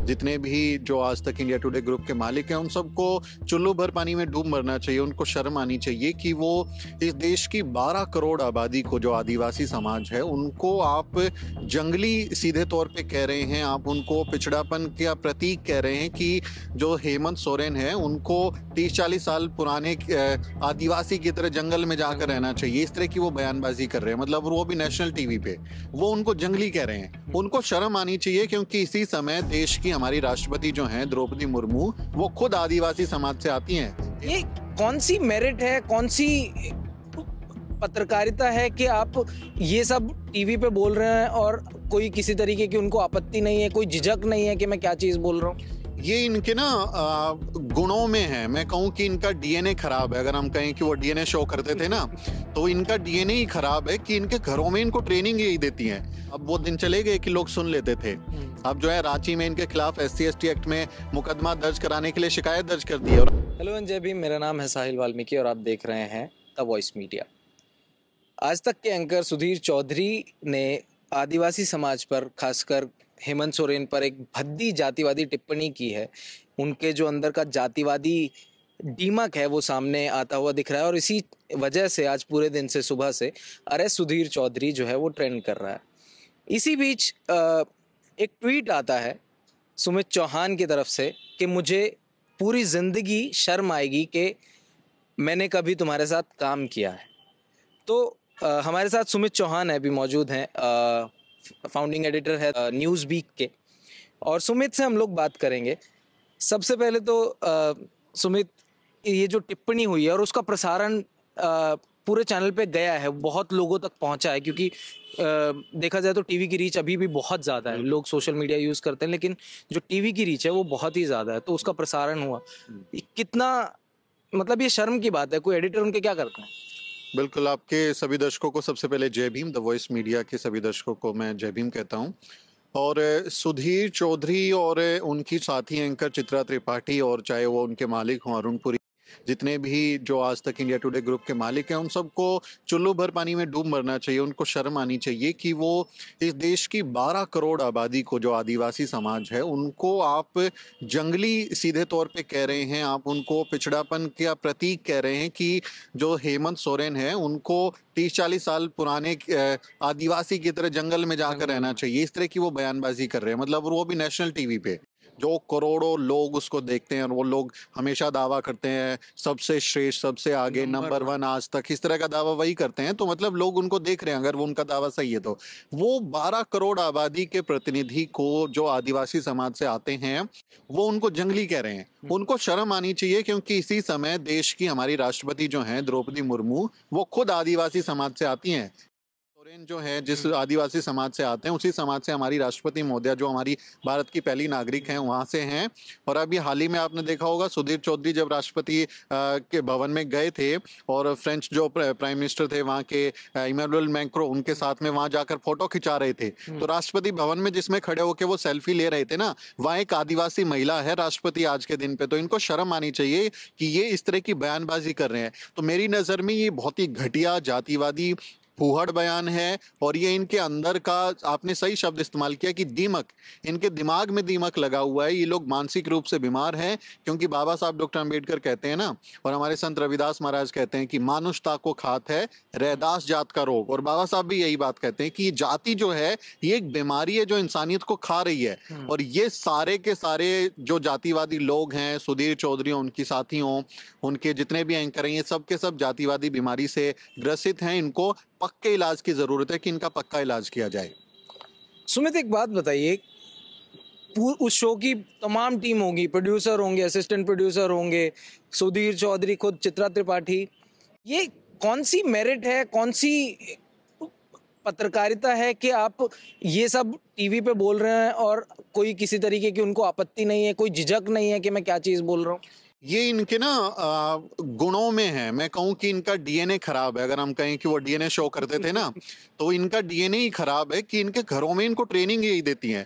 जितने भी जो आज तक इंडिया टुडे ग्रुप के मालिक हैं उन सबको चुल्लू भर पानी में डूब मरना चाहिए। उनको शर्म आनी चाहिए कि वो इस देश की 12 करोड़ आबादी को, जो आदिवासी समाज है, उनको आप जंगली सीधे तौर पे कह रहे हैं, आप उनको पिछड़ापन का प्रतीक कह रहे हैं कि जो हेमंत सोरेन है उनको 30-40 साल पुराने आदिवासी की तरह जंगल में जाकर रहना चाहिए। इस तरह की वो बयानबाजी कर रहे हैं, मतलब वो भी नेशनल टीवी पे वो उनको जंगली कह रहे हैं। उनको शर्म आनी चाहिए, क्योंकि इसी समय देश की हमारी राष्ट्रपति जो हैं द्रौपदी मुर्मू, वो खुद आदिवासी समाज से आती हैं। ये कौन सी मेरिट है, कौन सी पत्रकारिता है कि आप ये सब टीवी पे बोल रहे हैं और कोई किसी तरीके की उनको आपत्ति नहीं है, कोई झिझक नहीं है कि मैं क्या चीज बोल रहा हूँ? ये इनके ना गुणों में है। मैं कहूँ कि इनका डीएनए खराब है। अगर हम कहें कि वो डीएनए शो करते थे ना, तो इनका डीएनए ही खराब है कि इनके घरों में इनको ट्रेनिंग यही देती हैं। अब वो दिन चले गए कि लोग सुन लेते थे। अब जो है रांची में इनके खिलाफ SC/ST एक्ट में मुकदमा दर्ज कराने के लिए शिकायत दर्ज कर दी है। हेलो जय भीम, मेरा नाम है साहिल वाल्मीकि और आप देख रहे हैं द वॉइस मीडिया। आज तक के एंकर सुधीर चौधरी ने आदिवासी समाज पर, खासकर हेमंत सोरेन पर एक भद्दी जातिवादी टिप्पणी की है। उनके जो अंदर का जातिवादी दीमक है वो सामने आता हुआ दिख रहा है और इसी वजह से आज पूरे दिन से, सुबह से, अरे सुधीर चौधरी जो है वो ट्रेंड कर रहा है। इसी बीच एक ट्वीट आता है सुमित चौहान की तरफ से कि मुझे पूरी जिंदगी शर्म आएगी कि मैंने कभी तुम्हारे साथ काम किया है। तो हमारे साथ सुमित चौहान है, अभी मौजूद हैं, फाउंडिंग एडिटर है न्यूज़ वीक के, और सुमित से हम लोग बात करेंगे। सबसे पहले तो सुमित, ये जो टिप्पणी हुई है और उसका प्रसारण पूरे चैनल पे गया है, बहुत लोगों तक पहुंचा है, क्योंकि देखा जाए तो टीवी की रीच अभी भी बहुत ज़्यादा है। लोग सोशल मीडिया यूज़ करते हैं, लेकिन जो टीवी की रीच है वो बहुत ही ज़्यादा है। तो उसका प्रसारण हुआ, कितना, मतलब ये शर्म की बात है। कोई एडिटर उनके क्या करते हैं? बिल्कुल, आपके सभी दर्शकों को सबसे पहले जय भीम। द वॉइस मीडिया के सभी दर्शकों को मैं जय भीम कहता हूं। और सुधीर चौधरी और उनकी साथी एंकर चित्रा त्रिपाठी, और चाहे वो उनके मालिक हों अरुण पुरी, जितने भी जो आज तक इंडिया टुडे ग्रुप के मालिक हैं, उन सबको चुल्लू भर पानी में डूब मरना चाहिए। उनको शर्म आनी चाहिए कि वो इस देश की 12 करोड़ आबादी को, जो आदिवासी समाज है, उनको आप जंगली सीधे तौर पे कह रहे हैं, आप उनको पिछड़ापन का प्रतीक कह रहे हैं कि जो हेमंत सोरेन है उनको 30-40 साल पुराने आदिवासी की तरह जंगल में जाकर रहना चाहिए। इस तरह की वो बयानबाजी कर रहे हैं, मतलब वो भी नेशनल टीवी पे, जो करोड़ों लोग उसको देखते हैं। और वो लोग हमेशा दावा करते हैं सबसे श्रेष्ठ, सबसे आगे, नंबर 1 आज तक, इस तरह का दावा वही करते हैं। तो मतलब लोग उनको देख रहे हैं, अगर वो उनका दावा सही है तो। वो 12 करोड़ आबादी के प्रतिनिधि को, जो आदिवासी समाज से आते हैं, वो उनको जंगली कह रहे हैं। उनको शर्म आनी चाहिए, क्योंकि इसी समय देश की हमारी राष्ट्रपति जो हैं द्रौपदी मुर्मू, वो खुद आदिवासी समाज से आती हैं। सोरेन जो है जिस आदिवासी समाज से आते हैं, उसी समाज से हमारी राष्ट्रपति महोदया, जो हमारी भारत की पहली नागरिक हैं, वहां से हैं। और अभी हाल ही में आपने देखा होगा, सुधीर चौधरी जब राष्ट्रपति के भवन में गए थे, और फ्रेंच जो प्राइम मिनिस्टर थे वहां के, इमैनुअल मैक्रों, उनके साथ में वहां जाकर फोटो खिंचा रहे थे। तो राष्ट्रपति भवन में जिसमें खड़े होकर वो सेल्फी ले रहे थे ना, वहां एक आदिवासी महिला है राष्ट्रपति आज के दिन पे। तो इनको शर्म आनी चाहिए कि ये इस तरह की बयानबाजी कर रहे हैं। तो मेरी नजर में ये बहुत ही घटिया, जातिवादी, फूहड़ बयान है। और ये इनके अंदर का, आपने सही शब्द इस्तेमाल किया कि दीमक, इनके दिमाग में दीमक लगा हुआ है। ये लोग मानसिक रूप से बीमार हैं, क्योंकि बाबा साहब डॉक्टर अंबेडकर कहते हैं ना, और हमारे संत रविदास महाराज कहते हैं कि मानुषता को खात है रैदास जात का रोग। और बाबा साहब भी यही बात कहते हैं कि जाति जो है ये एक बीमारी है जो इंसानियत को खा रही है। और ये सारे के सारे जो जातिवादी लोग हैं, सुधीर चौधरी, उनकी साथी हों, उनके जितने भी एंकर हैं, ये सब के सब जातिवादी बीमारी से ग्रसित हैं। इनको पक्के इलाज की जरूरत है कि इनका पक्का इलाज किया जाए। सुमित, एक बात बताइए, उस शो की तमाम टीम होगी, प्रोड्यूसर होंगे, असिस्टेंट प्रोड्यूसर होंगे, सुधीर चौधरी, खुद चित्रा त्रिपाठी, ये कौन सी मेरिट है, कौन सी पत्रकारिता है कि आप ये सब टीवी पे बोल रहे हैं और कोई किसी तरीके की उनको आपत्ति नहीं है, कोई झिझक नहीं है कि मैं क्या चीज बोल रहा हूँ? ये इनके ना गुणों में है। मैं कहूँ कि इनका डीएनए खराब है। अगर हम कहें कि वो डीएनए शो करते थे ना, तो इनका डीएनए ही खराब है कि इनके घरों में इनको ट्रेनिंग यही देती है।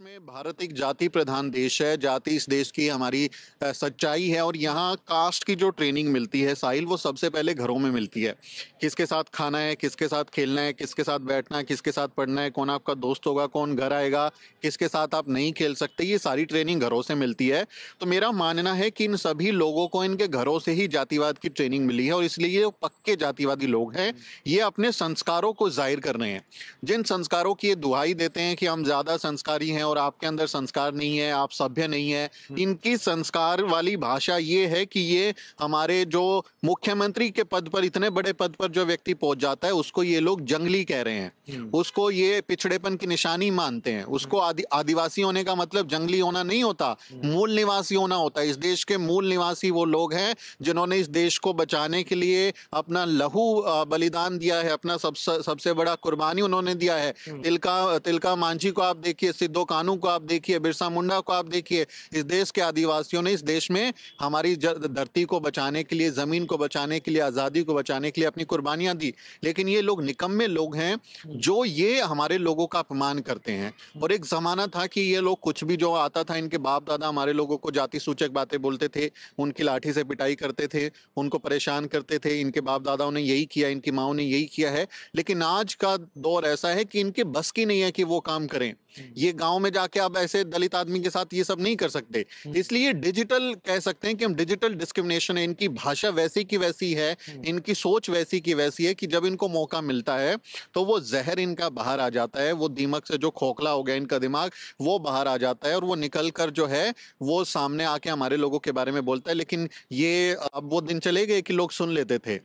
में भारत एक जाति प्रधान देश है। जाति इस देश की हमारी सच्चाई है और यहाँ कास्ट की जो ट्रेनिंग मिलती है साहिल, वो सबसे पहले घरों में मिलती है। किसके साथ खाना है, किसके साथ खेलना है, किसके साथ बैठना है, किसके साथ पढ़ना है, कौन आपका दोस्त होगा, कौन घर आएगा, किसके साथ आप नहीं खेल सकते, ये सारी ट्रेनिंग घरों से मिलती है। तो मेरा मानना है कि इन सभी लोगों को इनके घरों से ही जातिवाद की ट्रेनिंग मिली है और इसलिए ये पक्के जातिवादी लोग हैं। ये अपने संस्कारों को जाहिर कर रहे हैं। जिन संस्कारों की ये दुहाई देते हैं कि हम ज्यादा संस्कारी हैं और आपके अंदर संस्कार नहीं है, आप सभ्य नहीं है, इनकी संस्कार वाली भाषा ये है कि ये हमारे जो मुख्यमंत्री के पद पर, इतने बड़े पद पर जो व्यक्ति पहुंच जाता है उसको ये लोग जंगली कह रहे हैं, उसको ये पिछड़ेपन की निशानी मानते हैं। उसको आदिवासी होने का मतलब जंगली होना नहीं होता, मूल निवासी होना होता है। इस देश के मूल निवासी वो लोग हैं जिन्होंने इस देश को बचाने के लिए अपना लहू बलिदान दिया है, अपना सबसे बड़ा कुर्बानी उन्होंने दिया है। तिलका मांझी को आप देखिए, सिद्धो कान्हू को आप देखिए, बिरसा मुंडा को आप देखिए। इस देश के आदिवासियों ने इस देश में हमारी धरती को बचाने के लिए, जमीन को बचाने के लिए, आजादी को बचाने के लिए अपनी कुर्बानियां दी। लेकिन ये लोग निकम्मे लोग हैं जो ये हमारे लोगों का अपमान करते हैं। और एक जमाना था कि ये लोग कुछ भी जो आता था, इनके बाप दादा हमारे लोगों को जाति सूचक बातें बोलते थे, उनकी लाठी से पिटाई करते थे, उनको परेशान करते थे। इनके बाप दादाओं ने यही किया, इनकी माओ ने यही किया है। लेकिन आज का दौर ऐसा है कि इनके बस की नहीं है कि वो काम करें। ये गांव में जाके आप ऐसे दलित आदमी के साथ ये सब नहीं कर सकते। इसलिए डिजिटल कह सकते हैं कि हम डिजिटल डिस्क्रिमिनेशन है। इनकी भाषा वैसी की वैसी है, इनकी सोच वैसी की वैसी है कि जब इनको मौका मिलता है तो वो जहर इनका बाहर आ जाता है। वो दीमक से जो खोखला हो गया इनका दिमाग, वो बाहर आ जाता है और वो निकल कर जो है वो सामने आके हमारे लोगों के बारे में बोलता है। लेकिन ये अब वो दिन चले गए कि लोग सुन लेते थे।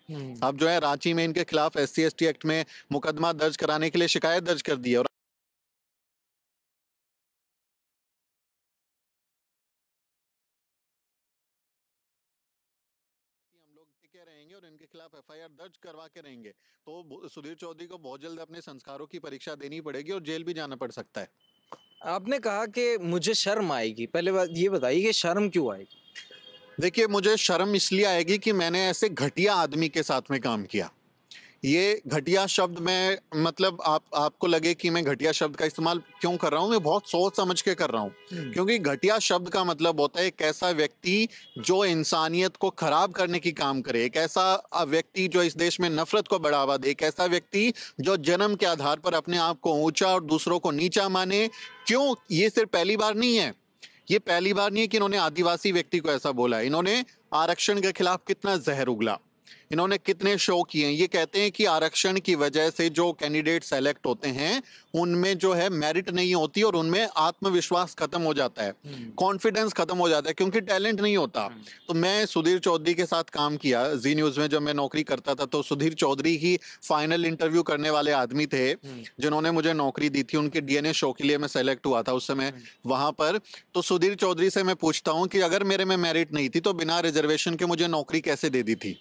अब जो है रांची में इनके खिलाफ SC/ST एक्ट में मुकदमा दर्ज कराने के लिए शिकायत दर्ज कर दी है। और हम लोग टिके रहेंगे और इनके खिलाफ FIR दर्ज करवा के रहेंगे तो सुधीर चौधरी को बहुत जल्द अपने संस्कारों की परीक्षा देनी पड़ेगी और जेल भी जाना पड़ सकता है। आपने कहा कि मुझे शर्म आएगी, पहले बात ये बताइए कि शर्म क्यों आएगी? देखिए, मुझे शर्म इसलिए आएगी कि मैंने ऐसे घटिया आदमी के साथ में काम किया। ये घटिया शब्द मैं मतलब आपको लगे कि मैं घटिया शब्द का इस्तेमाल क्यों कर रहा हूँ, मैं बहुत सोच समझ के कर रहा हूँ। क्योंकि घटिया शब्द का मतलब होता है एक ऐसा व्यक्ति जो इंसानियत को खराब करने की काम करे, एक ऐसा व्यक्ति जो इस देश में नफरत को बढ़ावा दे, एक ऐसा व्यक्ति जो जन्म के आधार पर अपने आप को ऊंचा और दूसरों को नीचा माने। क्यों? ये सिर्फ पहली बार नहीं है, ये पहली बार नहीं है कि इन्होंने आदिवासी व्यक्ति को ऐसा बोला है। इन्होंने आरक्षण के खिलाफ कितना जहर उगला, इन्होंने कितने शो किए हैं। ये कहते हैं कि आरक्षण की वजह से जो कैंडिडेट सेलेक्ट होते हैं उनमें जो है मेरिट नहीं होती और उनमें आत्मविश्वास खत्म हो जाता है, कॉन्फिडेंस खत्म हो जाता है क्योंकि टैलेंट नहीं होता। तो मैं सुधीर चौधरी के साथ काम किया जी न्यूज में, जब मैं नौकरी करता था तो सुधीर चौधरी ही फाइनल इंटरव्यू करने वाले आदमी थे जिन्होंने मुझे नौकरी दी थी। उनके DNA शो के लिए मैं सेलेक्ट हुआ था उस समय वहां पर। तो सुधीर चौधरी से मैं पूछता हूँ कि अगर मेरे में मेरिट नहीं थी तो बिना रिजर्वेशन के मुझे नौकरी कैसे दे दी थी?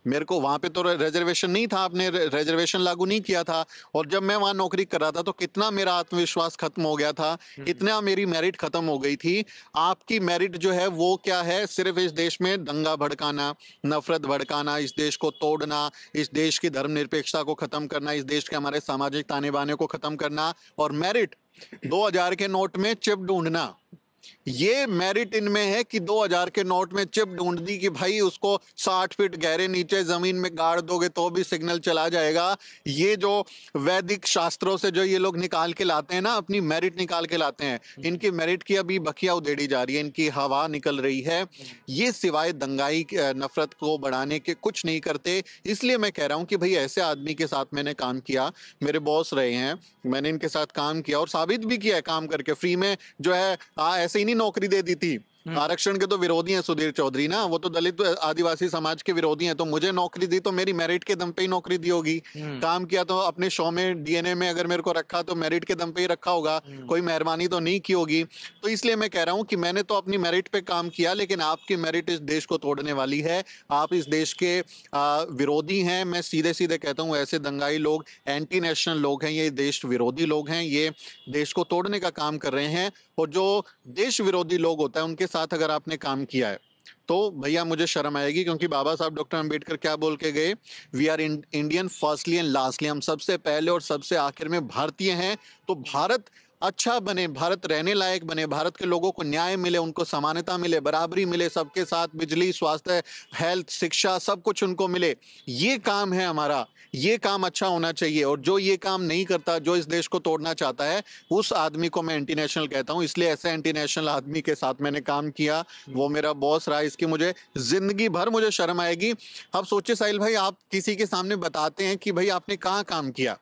मेरे को वहां पे तो रिजर्वेशन नहीं था, आपने रिजर्वेशन लागू नहीं किया था। और जब मैं वहां नौकरी कर रहा था तो कितना मेरा आत्मविश्वास खत्म हो गया था, कितना मेरी मेरिट खत्म हो गई थी। आपकी मेरिट जो है वो क्या है? सिर्फ इस देश में दंगा भड़काना, नफरत भड़काना, इस देश को तोड़ना, इस देश की धर्मनिरपेक्षता को खत्म करना, इस देश के हमारे सामाजिक ताने बाने को खत्म करना। और मेरिट 2000 के नोट में चिप ढूंढना, ये मेरिट इनमें है कि 2000 के नोट में चिप ढूंढ दी कि भाई उसको 60 फीट गहरे नीचे जमीन में गाड़ दोगे तो भी सिग्नल चला जाएगा। ये जो वैदिक शास्त्रों से जो ये लोग निकाल के लाते हैं ना, अपनी मेरिट निकाल के लाते हैं, इनकी मेरिट की अभी बखिया उधेड़ी जा रही है, इनकी हवा निकल रही है। ये सिवाय दंगाई नफरत को बढ़ाने के कुछ नहीं करते। इसलिए मैं कह रहा हूं कि भाई ऐसे आदमी के साथ मैंने काम किया, मेरे बॉस रहे हैं, मैंने इनके साथ काम किया और साबित भी किया है काम करके। फ्री में जो है ऐसे ही नहीं नौकरी दे दी थी। आरक्षण के तो विरोधी हैं सुधीर चौधरी ना, वो तो दलित आदिवासी समाज के विरोधी हैं। तो मुझे नौकरी दी तो मेरी मेरिट के दम पे ही नौकरी दी होगी। काम किया तो अपने शो में DNA में अगर मेरे को रखा तो मेरिट के दम पे ही रखा होगा, कोई मेहरबानी तो नहीं की होगी। तो इसलिए मैं कह रहा हूं कि मैंने तो अपनी मेरिट पे काम किया, लेकिन आपकी मेरिट इस देश को तोड़ने वाली है। आप इस देश के विरोधी हैं। मैं सीधे सीधे कहता हूँ ऐसे दंगाई लोग एंटी नेशनल लोग हैं, ये देश विरोधी लोग हैं, ये देश को तोड़ने का काम कर रहे हैं। और जो देश विरोधी लोग होता है उनके साथ अगर आपने काम किया है तो भैया मुझे शर्म आएगी। क्योंकि बाबा साहब डॉक्टर अंबेडकर क्या बोल के गए? We are Indian firstly and lastly, हम सबसे पहले और सबसे आखिर में भारतीय हैं। तो भारत अच्छा बने, भारत रहने लायक बने, भारत के लोगों को न्याय मिले, उनको समानता मिले, बराबरी मिले, सबके साथ बिजली, स्वास्थ्य, हेल्थ, शिक्षा सब कुछ उनको मिले। ये काम है हमारा, ये काम अच्छा होना चाहिए। और जो ये काम नहीं करता, जो इस देश को तोड़ना चाहता है, उस आदमी को मैं एंटी नेशनल कहता हूँ। इसलिए ऐसे एंटी नेशनल आदमी के साथ मैंने काम किया, वो मेरा बॉस रहा, इसकी मुझे जिंदगी भर मुझे शर्म आएगी। अब सोचिए साहिल भाई, आप किसी के सामने बताते हैं कि भाई आपने कहाँ काम किया।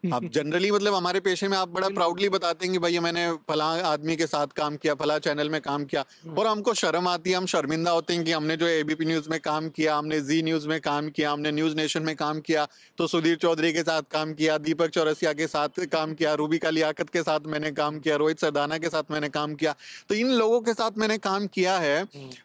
आप जनरली मतलब हमारे पेशे में आप बड़ा प्राउडली बताते हैं कि भैया मैंने फला आदमी के साथ काम किया, फला चैनल में काम किया, और हमको शर्म आती है, हम शर्मिंदा होते हैं कि हमने जो एबीपी न्यूज में काम किया, हमने जी न्यूज में काम किया, हमने न्यूज नेशन में काम किया, तो सुधीर चौधरी के साथ काम किया, दीपक चौरसिया के साथ काम किया, रूबिका लियाकत के साथ मैंने काम किया, रोहित सरदाना के साथ मैंने काम किया। तो इन लोगों के साथ मैंने काम किया है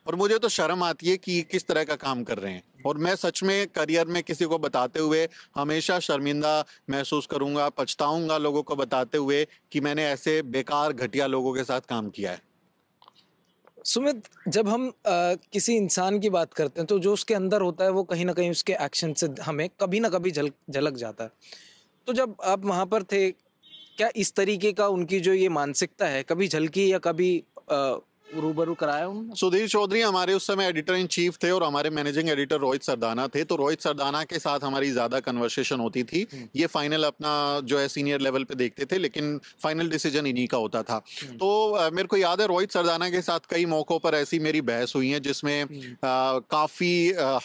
और मुझे तो शर्म आती है कि ये किस तरह का काम कर रहे हैं। और मैं सच में करियर में किसी को बताते हुए हमेशा शर्मिंदा महसूस करूंगा, पछताऊंगा लोगों को बताते हुए कि मैंने ऐसे बेकार घटिया लोगों के साथ काम किया है। सुमित, जब हम किसी इंसान की बात करते हैं तो जो उसके अंदर होता है वो कहीं ना कहीं उसके एक्शन से हमें कभी ना कभी झलक जाता है। तो जब आप वहां पर थे, क्या इस तरीके का उनकी जो ये मानसिकता है कभी झलकी या कभी रूबरू कराया उन्होंने? सुधीर चौधरी हमारे उस समय एडिटर इन चीफ थे और हमारे मैनेजिंग एडिटर रोहित सरदाना थे। तो रोहित सरदाना के साथ हमारी ज्यादा कन्वर्सेशन होती थी। ये फाइनल अपना जो है सीनियर लेवल पे देखते थे, लेकिन फाइनल डिसीजन इन्हीं का होता था। तो मेरे को याद है रोहित सरदाना के साथ कई मौकों पर ऐसी मेरी बहस हुई है जिसमें काफी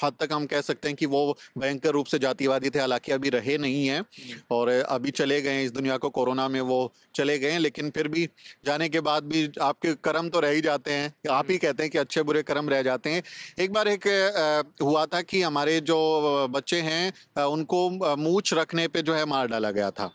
हद तक हम कह सकते हैं कि वो भयंकर रूप से जातिवादी थे। हालांकि अभी रहे नहीं हैं और अभी चले गए हैं, इस दुनिया को कोरोना में वो चले गए हैं, लेकिन फिर भी जाने के बाद भी आपके कर्म तो रह ही जाते हैं। आप ही कहते हैं कि अच्छे बुरे कर्म रह जाते हैं। एक बार एक हुआ था कि हमारे जो बच्चे हैं उनको मूंछ रखने पे जो है मार डाला गया था।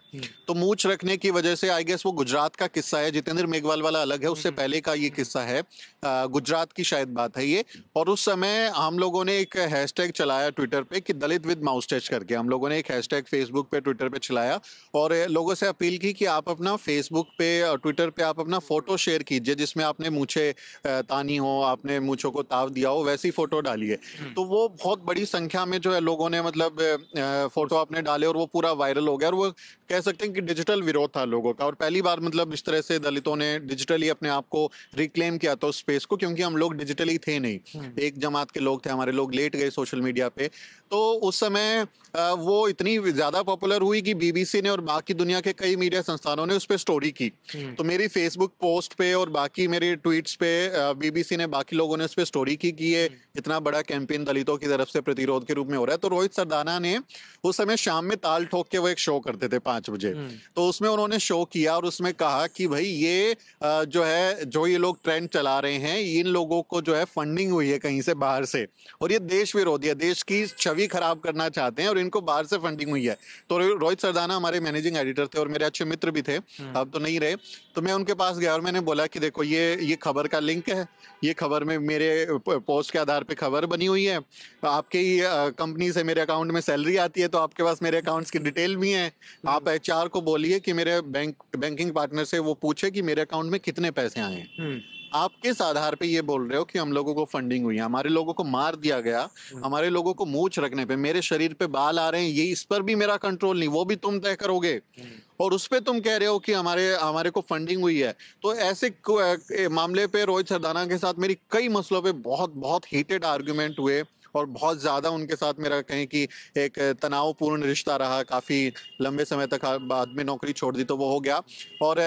तो मूंछ रखने की वजह से आई गेस वो गुजरात का किस्सा है, जितेंद्र मेघवाल वाला अलग है, उससे पहले का ये किस्सा है, गुजरात की शायद बात है ये। और उस समय हम लोगों ने एक हैशटैग चलाया ट्विटर पे कि दलित विद माउस्टेच करके, हम लोगों ने एक हैशटैग फेसबुक पे ट्विटर पे चलाया और लोगों से अपील की कि आप अपना फेसबुक पे और ट्विटर पे आप अपना फोटो शेयर कीजिए जिसमें आपने मूछे तानी हो, आपने मूछों को ताव दिया हो, वैसी फोटो डालिए। तो वो बहुत बड़ी संख्या में जो है लोगों ने मतलब फोटो आपने डाले और वो पूरा वायरल हो गया। और वो कह सकते हैं कि डिजिटल विरोध था लोगों का, और पहली बार मतलब इस तरह से दलितों ने डिजिटली अपने आप को रिक्लेम किया था उस स्पेस को, क्योंकि हम लोग डिजिटली थे नहीं, एक जमात के लोग थे, हमारे लोग लेट गए सोशल मीडिया पे। तो उस समय वो इतनी ज्यादा पॉपुलर हुई कि बीबीसी ने और बाकी दुनिया के कई मीडिया संस्थानों ने उस पर स्टोरी की। तो मेरी फेसबुक पोस्ट पे और बाकी मेरे ट्वीट्स पे बीबीसी ने, बाकी लोगों ने उस पर स्टोरी की कि ये इतना बड़ा कैंपेन दलितों की तरफ से प्रतिरोध के रूप में हो रहा है। तो रोहित सरदाना ने उस समय शाम में ताल ठोक के वो एक शो करते थे 5 बजे, तो उसमें उन्होंने शो किया और उसमें कहा कि भाई ये जो है, जो ये लोग ट्रेंड चला रहे हैं, इन लोगों को जो है फंडिंग हुई है कहीं से बाहर से, और ये देश विरोधी है, देश की छवि खराब करना चाहते हैं और इनको बाहर से फंडिंग हुई है। तो रोहित सरदाना हमारे मैनेजिंग एडिटर थे और मेरे अच्छे मित्र भी थे, अब तो नहीं रहे। तो मैं उनके पास गया और मैंने बोला कि देखो ये खबर का लिंक है, ये खबर में मेरे पोस्ट के आधार पे खबर बनी हुई है, आपके ही कंपनी से मेरे अकाउंट में सैलरी आती है, तो आपके पास मेरे अकाउंट्स की डिटेल भी है। आप एचआर को बोलिए कि मेरे बैंकिंग पार्टनर से वो पूछे कि मेरे अकाउंट में कितने पैसे आए हैं। आप किस आधार पे ये बोल रहे हो कि हम लोगों को फंडिंग हुई है? हमारे लोगों को मार दिया गया, हमारे लोगों को मूंछ रखने पे, मेरे शरीर पे बाल आ रहे हैं, ये इस पर भी मेरा कंट्रोल नहीं, वो भी तुम तय करोगे, और उस पे तुम कह रहे हो कि हमारे को फंडिंग हुई है। तो ऐसे मामले पे रोहित सरदाना के साथ मेरी कई मसलों पे बहुत बहुत हीटेड आर्ग्यूमेंट हुए और बहुत ज्यादा उनके साथ मेरा कहें कि एक तनावपूर्ण रिश्ता रहा, काफी लंबे समय तक। बाद में नौकरी छोड़ दी तो वो हो गया। और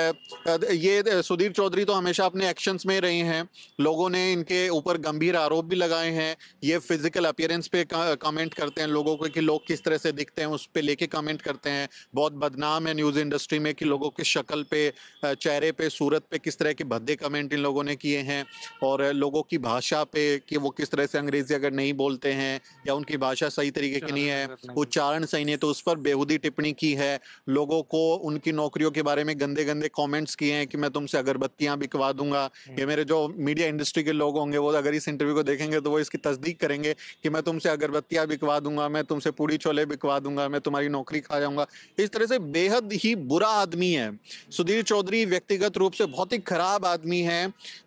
ये सुधीर चौधरी तो हमेशा अपने एक्शंस में रहे हैं, लोगों ने इनके ऊपर गंभीर आरोप भी लगाए हैं। ये फिजिकल अपीयरेंस पे कमेंट करते हैं लोगों को कि लोग किस तरह से दिखते हैं, उस पे लेके कमेंट करते हैं। बहुत बदनाम है न्यूज इंडस्ट्री में कि लोगों की शक्ल पे, चेहरे पे, सूरत पे किस तरह के भद्दे कमेंट इन लोगों ने किए हैं, और लोगों की भाषा पे कि वो किस तरह से अंग्रेजी अगर नहीं बोलते हैं या उनकी भाषा सही तरीके की नहीं है, उच्चारण सही नहीं है, तो उस पर बेहुदी टिप्पणी की है। लोगों को उनकी नौकरियों के बारे में गंदे गंदे कमेंट्स किए हैं कि मैं तुमसे अगरबत्तियां बिकवा दूंगा। ये मेरे जो मीडिया इंडस्ट्री के लोग होंगे वो अगर इस इंटरव्यू को देखेंगे तो वो इसकी तस्दीक करेंगे कि मैं तुमसे अगरबत्तियां बिकवा दूंगा, मैं तुमसे पूड़ी छोले बिकवा दूंगा, मैं तुम्हारी नौकरी खा जाऊंगा। इस तरह से बेहद ही बुरा आदमी है सुधीर चौधरी। व्यक्तिगत रूप से बहुत ही खराब आदमी है,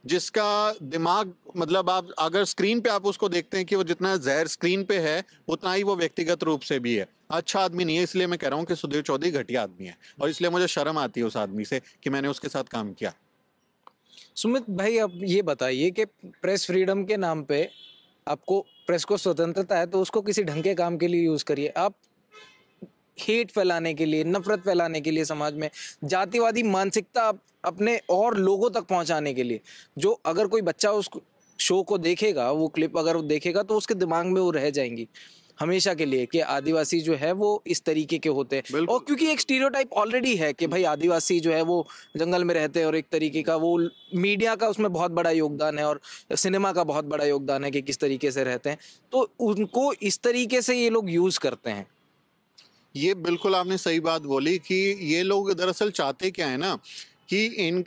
जिसका दिमाग मतलब आप अगर स्क्रीन पे आप उसको देखते हैं कि वो जितना जहर स्क्रीन पे है उतना ही वो व्यक्तिगत रूप से भी है। अच्छा आदमी नहीं है, इसलिए मैं कह रहा हूँ कि सुधीर चौधरी घटिया आदमी है और इसलिए मुझे शर्म आती है उस आदमी से कि मैंने उसके साथ काम किया। सुमित भाई, अब ये बताइए कि प्रेस फ्रीडम के नाम पे आपको, प्रेस को स्वतंत्रता है तो उसको किसी ढंग के काम के लिए यूज करिए। आप हेट फैलाने के लिए, नफरत फैलाने के लिए, समाज में जातिवादी मानसिकता अपने और लोगों तक पहुंचाने के लिए, जो अगर कोई बच्चा उस शो को देखेगा, वो क्लिप अगर वो देखेगा तो उसके दिमाग में वो रह जाएंगी हमेशा के लिए कि आदिवासी जो है वो इस तरीके के होते हैं। और क्योंकि एक स्टीरियोटाइप ऑलरेडी है कि भाई आदिवासी जो है वो जंगल में रहते हैं और एक तरीके का वो, मीडिया का उसमें बहुत बड़ा योगदान है और सिनेमा का बहुत बड़ा योगदान है कि किस तरीके से रहते हैं, तो उनको इस तरीके से ये लोग यूज करते हैं। ये बिल्कुल आपने सही बात बोली कि ये लोग दरअसल चाहते क्या है ना कि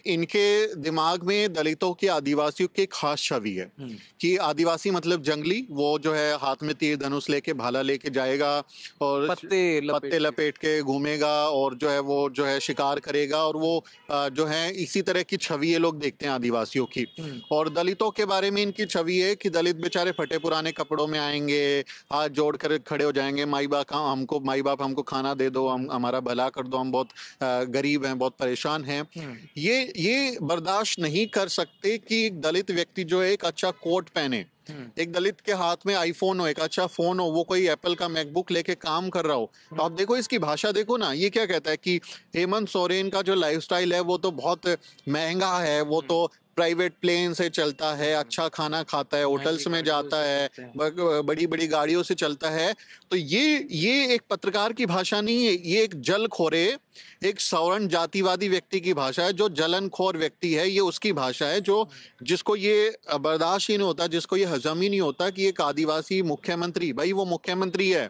इनके दिमाग में दलितों की, आदिवासियों की एक खास छवि है कि आदिवासी मतलब जंगली, वो जो है हाथ में तीर धनुष लेके, भाला लेके जाएगा और पत्ते लपेट के घूमेगा और जो है वो जो है शिकार करेगा और वो जो है इसी तरह की छवि ये लोग देखते हैं आदिवासियों की। और दलितों के बारे में इनकी छवि है कि दलित बेचारे फटे पुराने कपड़ों में आएंगे, हाथ जोड़ कर खड़े हो जाएंगे, माई बाप हमको खाना दे दो, हम हमारा भला कर दो, हम बहुत गरीब हैं, बहुत परेशान हैं। ये बर्दाश्त नहीं कर सकते कि एक दलित व्यक्ति जो है एक अच्छा कोट पहने, एक दलित के हाथ में आईफोन हो, एक अच्छा फोन हो, वो कोई एप्पल का मैकबुक लेके काम कर रहा हो। तो आप देखो इसकी भाषा देखो ना, ये क्या कहता है कि हेमंत सोरेन का जो लाइफस्टाइल है वो तो बहुत महंगा है, वो तो प्राइवेट प्लेन से चलता है, अच्छा खाना खाता है, होटल्स में जाता है, बड़ी बड़ी गाड़ियों से चलता है। तो ये एक पत्रकार की भाषा नहीं है, ये एक जलखोरे, एक सवर्ण जातिवादी व्यक्ति की भाषा है। जो जलनखोर व्यक्ति है ये उसकी भाषा है, जो जिसको ये बर्दाश्त ही नहीं होता, जिसको ये हजम ही नहीं होता कि एक आदिवासी मुख्यमंत्री, भाई वो मुख्यमंत्री है,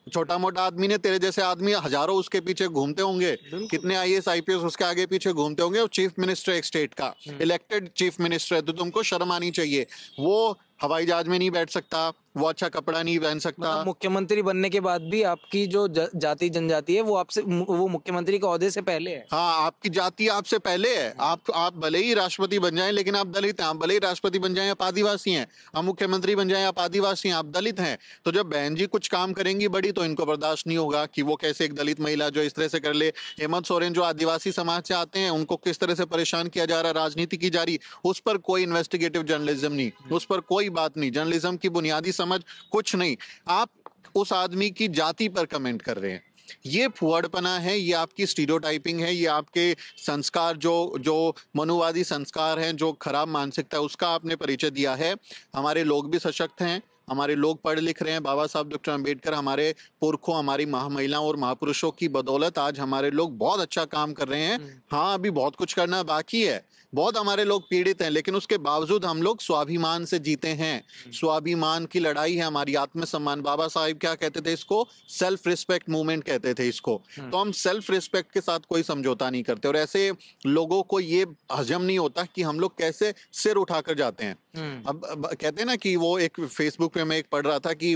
छोटा मोटा आदमी ने, तेरे जैसे आदमी हजारों उसके पीछे घूमते होंगे, कितने आईएएस आईपीएस उसके आगे पीछे घूमते होंगे, और चीफ मिनिस्टर एक स्टेट का, इलेक्टेड चीफ मिनिस्टर है, तो तुमको शर्म आनी चाहिए। वो हवाई जहाज में नहीं बैठ सकता, वो अच्छा कपड़ा नहीं पहन सकता। मतलब मुख्यमंत्री बनने के बाद भी आपकी जो जाति जनजाति है वो आपसे, वो मुख्यमंत्री के ओहदे से पहले है। हाँ, आपकी जाति आपसे पहले है। आप भले ही राष्ट्रपति बन जाएं लेकिन आप दलित हैं, आप भले ही राष्ट्रपति बन जाएं आप आदिवासी हैं, आप मुख्यमंत्री बन जाएं आप आदिवासी हैं, आप दलित हैं। तो जब बहन जी कुछ काम करेंगी बड़ी, तो इनको बर्दाश्त नहीं होगा कि वो कैसे एक दलित महिला जो इस तरह से कर ले। हेमंत सोरेन जो आदिवासी समाज से आते हैं उनको किस तरह से परेशान किया जा रहा है, राजनीति की जा रही, उस पर कोई इन्वेस्टिगेटिव जर्नलिज्म नहीं, उस पर कोई बात नहीं, जर्नलिज्म की बुनियादी समझ कुछ नहीं। आप उस आदमी की जाति पर कमेंट कर रहे हैं, ये फुहड़पना है, ये आपकी स्टीरियोटाइपिंग है, ये आपके संस्कार जो मनुवादी संस्कार हैं, जो खराब मानसिकता है, उसका आपने परिचय दिया है। हमारे लोग भी सशक्त हैं, हमारे लोग पढ़ लिख रहे हैं। बाबा साहब डॉक्टर अंबेडकर, हमारे पुरखों, हमारी महामहिलाओं और महापुरुषों की बदौलत आज हमारे लोग बहुत अच्छा काम कर रहे हैं। हाँ, अभी बहुत कुछ करना बाकी है, बहुत हमारे लोग पीड़ित हैं, लेकिन उसके बावजूद हम लोग स्वाभिमान से जीते हैं। स्वाभिमान की लड़ाई है हमारी, आत्मसम्मान। बाबा साहब क्या कहते थे इसको? सेल्फ रिस्पेक्ट मूवमेंट कहते थे इसको। तो हम सेल्फ रिस्पेक्ट के साथ कोई समझौता नहीं करते, और ऐसे लोगों को ये हजम नहीं होता कि हम लोग कैसे सिर उठाकर जाते हैं। अब कहते हैं ना कि वो एक फेसबुक पे मैं एक पढ़ रहा था कि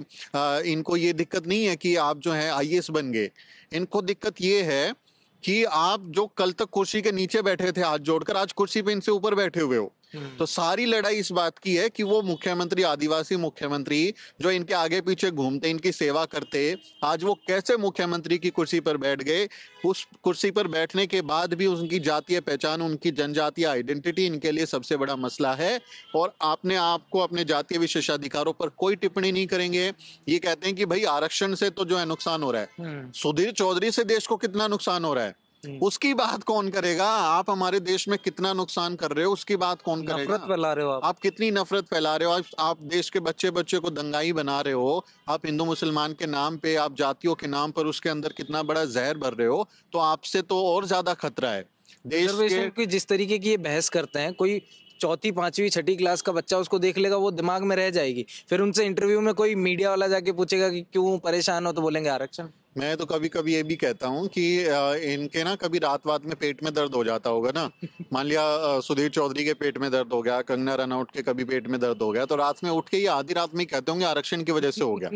इनको ये दिक्कत नहीं है कि आप जो है आईएएस बन गए, इनको दिक्कत ये है कि आप जो कल तक कुर्सी के नीचे बैठे थे हाथ जोड़कर, आज कुर्सी पे इनसे ऊपर बैठे हुए हो। तो सारी लड़ाई इस बात की है कि वो मुख्यमंत्री, आदिवासी मुख्यमंत्री जो इनके आगे पीछे घूमते, इनकी सेवा करते, आज वो कैसे मुख्यमंत्री की कुर्सी पर बैठ गए। उस कुर्सी पर बैठने के बाद भी उनकी जातीय पहचान, उनकी जनजातीय आइडेंटिटी इनके लिए सबसे बड़ा मसला है। और आपने आपको अपने जातीय विशेषाधिकारों पर कोई टिप्पणी नहीं करेंगे। ये कहते हैं कि भाई आरक्षण से तो जो है नुकसान हो रहा है, सुधीर चौधरी से देश को कितना नुकसान हो रहा है उसकी बात कौन करेगा? आप हमारे देश में कितना नुकसान कर रहे हो उसकी बात कौन करेगा? नफरत फैला रहे हो आप कितनी नफरत फैला रहे हो, आप देश के बच्चे बच्चे को दंगाई बना रहे हो, आप हिंदू मुसलमान के नाम पे, आप जातियों के नाम पर उसके अंदर कितना बड़ा जहर भर रहे हो। तो आपसे तो और ज्यादा खतरा है देश के। जिस तरीके की ये बहस करते हैं, कोई चौथी पांचवी छठी क्लास का बच्चा उसको देख लेगा, वो दिमाग में रह जाएगी। फिर उनसे इंटरव्यू में कोई मीडिया वाला जाके पूछेगा कि क्यों परेशान हो, तो बोलेंगे आरक्षण। मैं तो कभी कभी ये भी कहता हूँ कि इनके ना कभी रात में पेट में दर्द हो जाता होगा ना। मान लिया सुधीर चौधरी के पेट में दर्द हो गया, कंगना रनौत के कभी पेट में दर्द हो गया, तो रात में उठ के ये आधी रात में कहते होंगे आरक्षण की वजह से हो गया।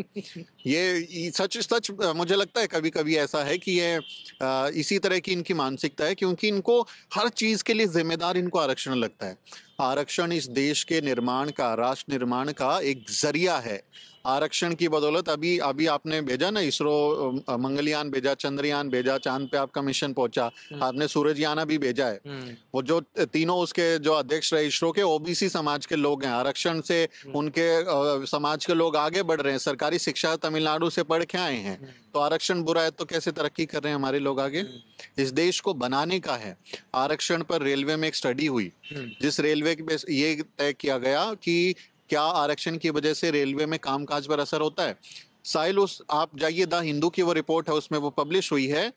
ये सच मुझे लगता है कभी कभी ऐसा है कि ये इसी तरह की इनकी मानसिकता है, क्योंकि इनको हर चीज के लिए जिम्मेदार इनको आरक्षण लगता है। आरक्षण इस देश के निर्माण का, राष्ट्र निर्माण का एक जरिया है। आरक्षण की बदौलत अभी अभी आपने भेजा ना, इसरो मंगलयान भेजा, चंद्रयान भेजा, चांद पे आपका मिशन पहुंचा, आपने सूरजयान भी भेजा है। वो जो तीनों उसके जो अध्यक्ष रहे इसरो के, ओबीसी समाज के लोग हैं। आरक्षण से उनके समाज के लोग आगे बढ़ रहे हैं, सरकारी शिक्षा तमिलनाडु से पढ़ के आए हैं। तो आरक्षण बुरा है तो कैसे तरक्की कर रहे हैं हमारे लोग आगे? इस देश को बनाने का है। आरक्षण पर रेलवे में एक स्टडी हुई, जिस रेलवे पे ये तय किया गया कि क्या आरक्षण की वजह से रेलवे में कामकाज पर असर होता है। साहिल, उस आप जाइए, द हिंदू की वो रिपोर्ट है, उसमें वो पब्लिश हुई है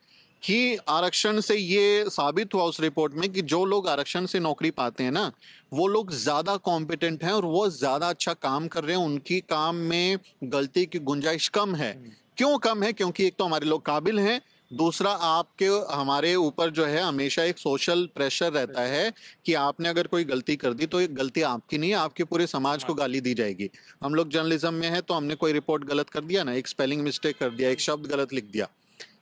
कि आरक्षण से ये साबित हुआ उस रिपोर्ट में कि जो लोग आरक्षण से नौकरी पाते हैं ना, वो लोग ज्यादा कॉम्पिटेंट हैं और वो ज्यादा अच्छा काम कर रहे हैं। उनकी काम में गलती की गुंजाइश कम है। क्यों कम है? क्योंकि एक तो हमारे लोग काबिल हैं, दूसरा आपके हमारे ऊपर जो है हमेशा एक सोशल प्रेशर रहता है कि आपने अगर कोई गलती कर दी तो ये गलती आपकी नहीं है, आपके पूरे समाज को गाली दी जाएगी। हम लोग जर्नलिज्म में है तो हमने कोई रिपोर्ट गलत कर दिया ना, एक स्पेलिंग मिस्टेक कर दिया, एक शब्द गलत लिख दिया,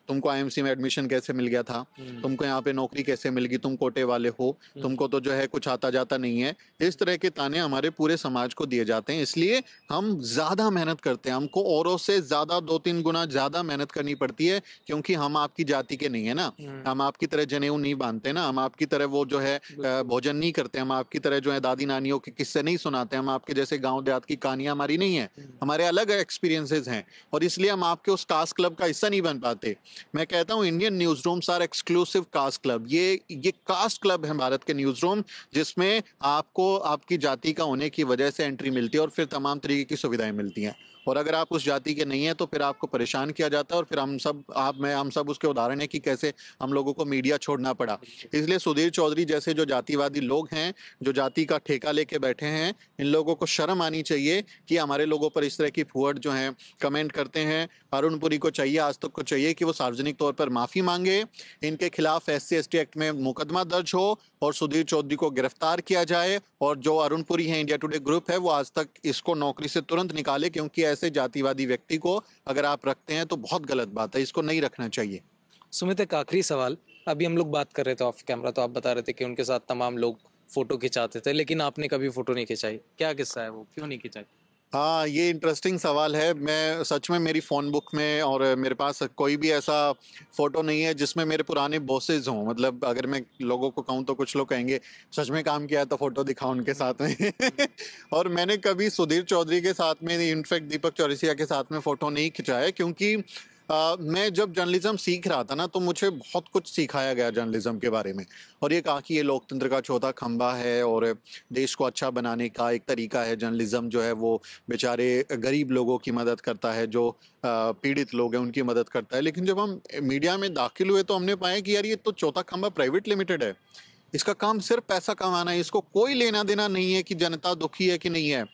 तुमको आईएमसी में एडमिशन कैसे मिल गया था, तुमको यहाँ पे नौकरी कैसे मिल गई, तुम कोटे वाले हो, तुमको तो जो है कुछ आता जाता नहीं है। इस तरह के ताने हमारे पूरे समाज को दिए जाते हैं। इसलिए हम ज्यादा मेहनत करते हैं, हमको औरों से ज्यादा 2-3 गुना ज्यादा मेहनत करनी पड़ती है, क्योंकि हम आपकी जाति के नहीं है ना। हम आपकी तरह जनेऊ नहीं बांधते ना, हम आपकी तरह वो जो है भोजन नहीं करते, हम आपकी तरह जो है दादी नानियों के किस्से नहीं सुनाते, हम आपके जैसे गाँव देहात की कहानियां हमारी नहीं है, हमारे अलग एक्सपीरियंसेस हैं। और इसलिए हम आपके उस कास्ट क्लब का हिस्सा नहीं बन पाते। मैं कहता हूं Indian newsrooms are exclusive caste club. ये कास्ट क्लब है भारत के न्यूज रूम, जिसमें आपको आपकी जाति का होने की वजह से एंट्री मिलती है और फिर तमाम तरीके की सुविधाएं मिलती हैं। और अगर आप उस जाति के नहीं है तो फिर आपको परेशान किया जाता है, और फिर हम सब उसके उदाहरण है कि कैसे हम लोगों को मीडिया छोड़ना पड़ा। इसलिए सुधीर चौधरी जैसे जो जातिवादी लोग हैं, जो जाति का ठेका लेके बैठे हैं, इन लोगों को शर्म आनी चाहिए कि हमारे लोगों पर इस तरह की फुहड़ जो है कमेंट करते हैं। अरुण पुरी को चाहिए, आज तक को चाहिए कि वो सार्वजनिक तौर पर माफी मांगे, इनके खिलाफ SC/ST एक्ट में मुकदमा दर्ज हो और सुधीर चौधरी को गिरफ्तार किया जाए। और जो अरुण पुरी है, इंडिया टुडे ग्रुप है, वो आज तक इसको नौकरी से तुरंत निकाले, क्योंकि ऐसे जातिवादी व्यक्ति को अगर आप रखते हैं तो बहुत गलत बात है, इसको नहीं रखना चाहिए। सुमित, एक आखिरी सवाल। अभी हम लोग बात कर रहे थे ऑफ कैमरा, तो आप बता रहे थे कि उनके साथ तमाम लोग फोटो खिंचाते थे, लेकिन आपने कभी फोटो नहीं खिंचाई। क्या किस्सा है वो, क्यों नहीं खिंचाई? हाँ, ये इंटरेस्टिंग सवाल है। मैं सच में मेरी फ़ोन बुक में और मेरे पास कोई भी ऐसा फ़ोटो नहीं है जिसमें मेरे पुराने बॉसेस हों। मतलब अगर मैं लोगों को कहूँ तो कुछ लोग कहेंगे सच में काम किया है तो फ़ोटो दिखाओ उनके साथ में। और मैंने कभी सुधीर चौधरी के साथ में, इनफैक्ट दीपक चौरसिया के साथ में फ़ोटो नहीं खिंचाया, क्योंकि मैं जब जर्नलिज्म सीख रहा था ना, तो मुझे बहुत कुछ सिखाया गया जर्नलिज्म के बारे में। और ये कहा कि ये लोकतंत्र का चौथा खंभा है और देश को अच्छा बनाने का एक तरीका है। जर्नलिज्म जो है वो बेचारे गरीब लोगों की मदद करता है, जो पीड़ित लोग हैं उनकी मदद करता है। लेकिन जब हम मीडिया में दाखिल हुए तो हमने पाया कि यार ये तो चौथा खंभा प्राइवेट लिमिटेड है, इसका काम सिर्फ पैसा कमाना है, इसको कोई लेना देना नहीं है कि जनता दुखी है कि नहीं है।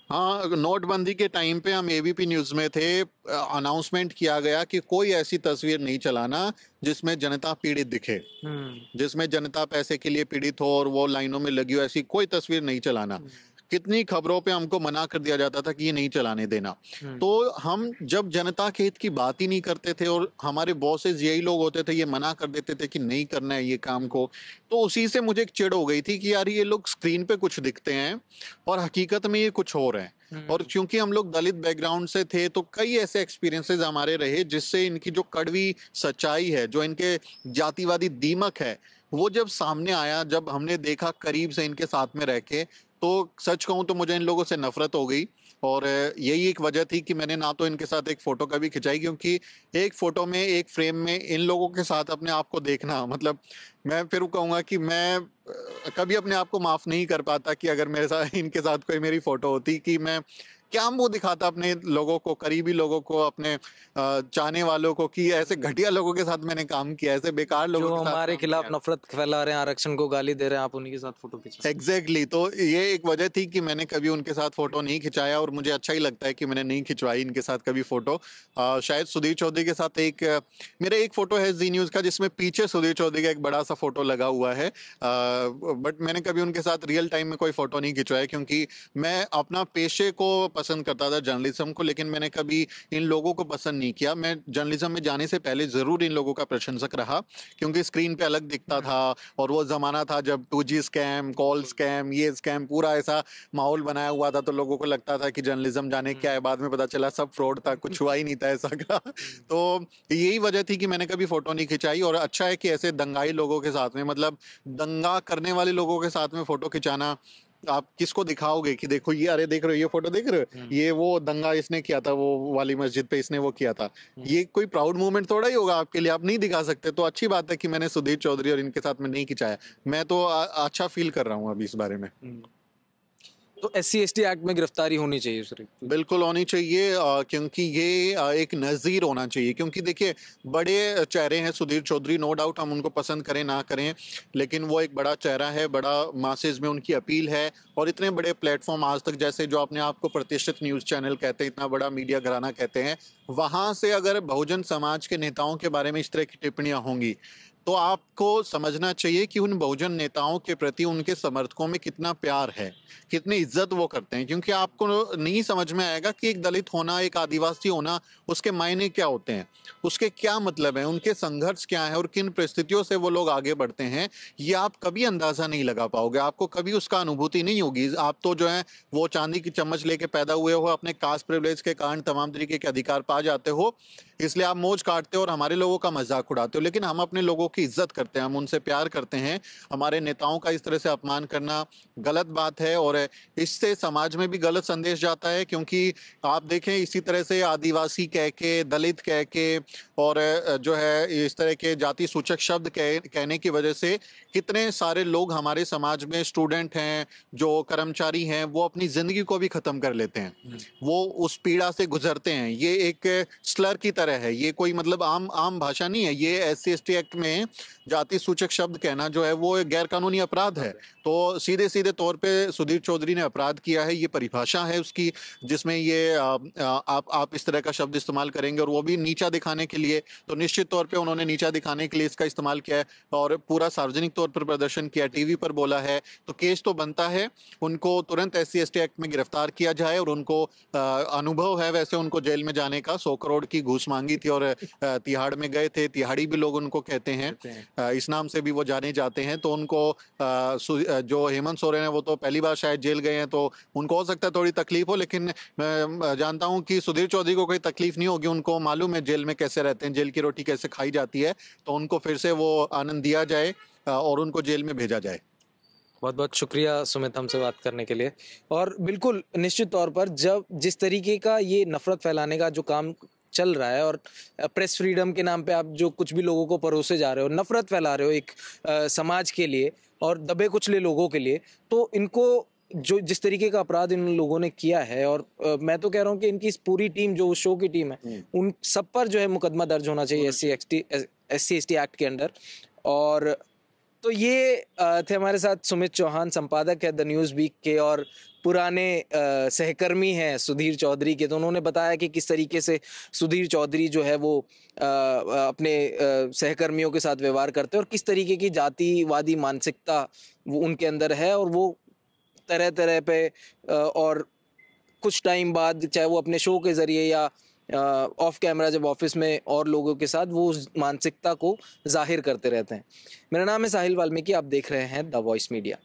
हाँ, नोटबंदी के टाइम पे हम ABP न्यूज़ में थे, अनाउंसमेंट किया गया कि कोई ऐसी तस्वीर नहीं चलाना जिसमें जनता पीड़ित दिखे, जिसमें जनता पैसे के लिए पीड़ित हो और वो लाइनों में लगी हो, ऐसी कोई तस्वीर नहीं चलाना। कितनी खबरों पे हमको मना कर दिया जाता था कि ये नहीं चलाने देना। तो हम जब जनता के हित की बात ही नहीं करते थे और हमारे बॉसेस यही लोग होते थे, ये मना कर देते थे कि नहीं करना है ये काम को, तो उसी से मुझे एक चिढ़ हो गई थी कि यार ये लोग स्क्रीन पे कुछ दिखते हैं और हकीकत में ये कुछ और है। और क्योंकि हम लोग दलित बैकग्राउंड से थे तो कई ऐसे एक्सपीरियंसेस हमारे रहे जिससे इनकी जो कड़वी सच्चाई है, जो इनके जातिवादी दीमक है, वो जब सामने आया, जब हमने देखा करीब से इनके साथ में रह के, तो सच कहूँ तो मुझे इन लोगों से नफरत हो गई। और यही एक वजह थी कि मैंने ना तो इनके साथ एक फ़ोटो कभी खिंचाई, क्योंकि एक फ़ोटो में, एक फ्रेम में इन लोगों के साथ अपने आप को देखना, मतलब मैं फिर कहूँगा कि मैं कभी अपने आप को माफ़ नहीं कर पाता कि अगर मेरे साथ इनके साथ कोई मेरी फ़ोटो होती, कि मैं क्या मुंह दिखाता अपने लोगों को, करीबी लोगों को, अपने चाहने वालों को, कि ऐसे घटिया लोगों के साथ मैंने काम किया, ऐसे बेकार लोगों जो के साथ हमारे काम खिलाफ किया। नफरत फैला रहे हैं, आरक्षण को गाली दे रहे हैं, आप उन्हीं के साथ फोटो खिंचा। एग्जैक्टली तो ये एक वजह थी कि मैंने कभी उनके साथ फोटो नहीं खिंचाया, और मुझे अच्छा ही लगता है कि मैंने नहीं खिंचवाई इनके साथ कभी फोटो। शायद सुधीर चौधरी के साथ मेरा एक फोटो है जी न्यूज़ का, जिसमें पीछे सुधीर चौधरी का एक बड़ा सा फोटो लगा हुआ है, बट मैंने कभी उनके साथ रियल टाइम में कोई फोटो नहीं खिंचवाया, क्योंकि मैं अपना पेशे को पसंद करता था जर्नलिज्म को, लेकिन मैंने कभी इन लोगों को पसंद नहीं किया। मैं जर्नलिज्म में जाने से पहले ज़रूर इन लोगों का प्रशंसक रहा, क्योंकि स्क्रीन पे अलग दिखता था और वो ज़माना था जब 2G स्कैम, कॉल स्कैम, ये स्कैम, पूरा ऐसा माहौल बनाया हुआ था, तो लोगों को लगता था कि जर्नलिज्म जाने क्या है। बाद में पता चला सब फ्रॉड था, कुछ हुआ ही नहीं था ऐसा का। तो यही वजह थी कि मैंने कभी फ़ोटो नहीं खिंचाई। और अच्छा है कि ऐसे दंगाई लोगों के साथ में, मतलब दंगा करने वाले लोगों के साथ में फ़ोटो खिंचाना, आप किसको दिखाओगे कि देखो ये, अरे देख रहे हो ये फोटो देख रहे हो, ये वो दंगा इसने किया था, वो वाली मस्जिद पे इसने वो किया था। ये कोई प्राउड मूवमेंट थोड़ा ही होगा आपके लिए, आप नहीं दिखा सकते। तो अच्छी बात है कि मैंने सुधीर चौधरी और इनके साथ में नहीं खिंचाया। मैं तो अच्छा फील कर रहा हूँ अभी इस बारे में। तो SC/ST एक्ट में गिरफ्तारी होनी चाहिए सर? बिल्कुल होनी चाहिए, क्योंकि ये एक नज़ीर होना चाहिए। क्योंकि देखिए, बड़े चेहरे हैं सुधीर चौधरी, नो डाउट, हम उनको पसंद करें ना करें, लेकिन वो एक बड़ा चेहरा है, बड़ा मासेज में उनकी अपील है। और इतने बड़े प्लेटफॉर्म आज तक, जैसे जो अपने आप को प्रतिष्ठित न्यूज़ चैनल कहते हैं, इतना बड़ा मीडिया घराना कहते हैं, वहाँ से अगर बहुजन समाज के नेताओं के बारे में इस तरह की टिप्पणियाँ होंगी, तो आपको समझना चाहिए कि उन बहुजन नेताओं के प्रति उनके समर्थकों में कितना प्यार है, कितनी इज्जत वो करते हैं। क्योंकि आपको नहीं समझ में आएगा कि एक दलित होना, एक आदिवासी होना, उसके मायने क्या होते हैं, उसके क्या मतलब है, उनके संघर्ष क्या है और किन परिस्थितियों से वो लोग आगे बढ़ते हैं। ये आप कभी अंदाजा नहीं लगा पाओगे, आपको कभी उसका अनुभूति नहीं होगी। आप तो जो है वो चांदी की चम्मच लेके पैदा हुए हो, अपने कास्ट प्रिविलेज के कारण तमाम तरीके के अधिकार पा जाते हो, इसलिए आप मौज काटते हो और हमारे लोगों का मजाक उड़ाते हो। लेकिन हम अपने लोगों की इज्जत करते हैं, हम उनसे प्यार करते हैं। हमारे नेताओं का इस तरह से अपमान करना गलत बात है, और इससे समाज में भी गलत संदेश जाता है। क्योंकि आप देखें, इसी तरह से आदिवासी कह के, दलित कह के, और जो है इस तरह के जाति सूचक शब्द कहने की वजह से कितने सारे लोग हमारे समाज में, स्टूडेंट हैं, जो कर्मचारी हैं, वो अपनी जिंदगी को भी खत्म कर लेते हैं। वो उस पीड़ा से गुजरते हैं। ये एक स्लर की तरह है, ये कोई मतलब आम भाषा नहीं है। ये SC/ST एक्ट में जाति सूचक शब्द कहना जो है वो गैर कानूनी अपराध है। तो सीधे सीधे तौर पे सुधीर चौधरी ने अपराध किया है। ये परिभाषा है उसकी, जिसमें ये आप इस तरह का शब्द इस्तेमाल करेंगे, और वो भी नीचा दिखाने के लिए। तो निश्चित तौर पे उन्होंने नीचा दिखाने के लिए इसका इस्तेमाल किया है, और पूरा सार्वजनिक तौर पर प्रदर्शन किया, टीवी पर बोला है। तो केस तो बनता है, उनको तुरंत SC/ST एक्ट में गिरफ्तार किया जाए। और उनको अनुभव है वैसे उनको जेल में जाने का, 100 करोड़ की घूस मांगी थी, और तिहाड़ में गए थे। तिहाड़ी भी लोग उनको कहते हैं, इस नाम से भी वो जाने जाते हैं। तो उनको जो हेमंत सोरेन है, वो तो पहली बार शायद जेल गए हैं, तो उनको हो सकता है थोड़ी तकलीफ हो, लेकिन मैं जानता हूं कि सुधीर चौधरी को कोई तकलीफ नहीं होगी। उनको मालूम है जेल में कैसे रहते हैं, जेल की रोटी कैसे खाई जाती है। तो उनको फिर से वो आनंद दिया जाए और उनको जेल में भेजा जाए। बहुत बहुत शुक्रिया सुमित, हमसे बात करने के लिए। और बिल्कुल निश्चित तौर पर जब जिस तरीके का ये नफरत फैलाने का जो काम चल रहा है, और प्रेस फ्रीडम के नाम पे आप जो कुछ भी लोगों को परोसे जा रहे हो, नफरत फैला रहे हो एक समाज के लिए और दबे कुचले लोगों के लिए, तो इनको जो जिस तरीके का अपराध इन लोगों ने किया है, और मैं तो कह रहा हूँ कि इनकी इस पूरी टीम, जो उस शो की टीम है, उन सब पर जो है मुकदमा दर्ज होना चाहिए SC/ST एक्ट के अंडर। और तो ये थे हमारे साथ सुमित चौहान, संपादक है द न्यूज़ वीक के और पुराने सहकर्मी हैं सुधीर चौधरी के। तो उन्होंने बताया कि किस तरीके से सुधीर चौधरी जो है वो अपने सहकर्मियों के साथ व्यवहार करते हैं, और किस तरीके की जातिवादी मानसिकता वो उनके अंदर है। और वो तरह तरह पे और कुछ टाइम बाद, चाहे वो अपने शो के ज़रिए या ऑफ कैमरा जब ऑफिस में और लोगों के साथ, वो उस मानसिकता को जाहिर करते रहते हैं। मेरा नाम है साहिल वाल्मीकि, आप देख रहे हैं द वॉइस मीडिया।